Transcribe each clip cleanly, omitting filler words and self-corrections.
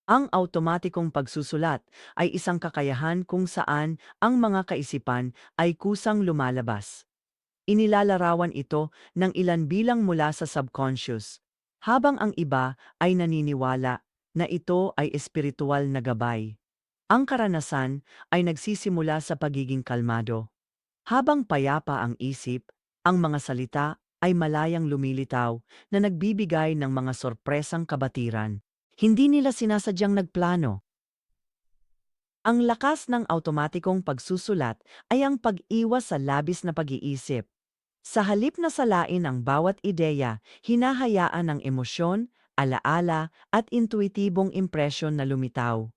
Ang automatikong pagsusulat ay isang kakayahan kung saan ang mga kaisipan ay kusang lumalabas. Inilalarawan ito ng ilan bilang mula sa subconscious, habang ang iba ay naniniwala na ito ay espiritual na gabay. Ang karanasan ay nagsisimula sa pagiging kalmado. Habang payapa ang isip, ang mga salita ay malayang lumilitaw na nagbibigay ng mga sorpresang kabatiran. Hindi nila sinasadyang nagplano. Ang lakas ng automatikong pagsusulat ay ang pag-iwas sa labis na pag-iisip. Sa halip na salain ang bawat ideya, hinahayaan ng emosyon, alaala at intuitibong impresyon na lumitaw.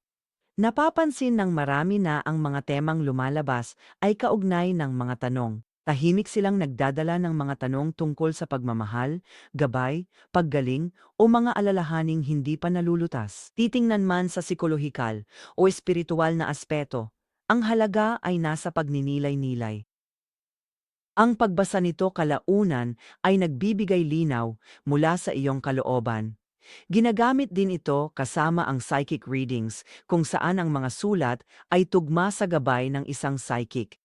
Napapansin ng marami na ang mga temang lumalabas ay kaugnay ng mga tanong. Tahimik silang nagdadala ng mga tanong tungkol sa pagmamahal, gabay, paggaling o mga alalahaning hindi pa nalulutas. Titingnan man sa psikolohikal o espiritual na aspeto, ang halaga ay nasa pagninilay-nilay. Ang pagbasa nito kalaunan ay nagbibigay linaw mula sa iyong kalooban. Ginagamit din ito kasama ang psychic readings kung saan ang mga sulat ay tugma sa gabay ng isang psychic.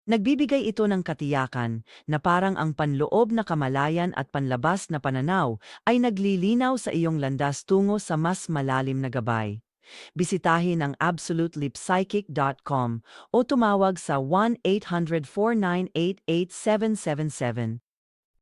Nagbibigay ito ng katiyakan na parang ang panloob na kamalayan at panlabas na pananaw ay naglilinaw sa iyong landas tungo sa mas malalim na gabay. Bisitahin ang absolutelypsychic.com o tumawag sa 1-800-498-8777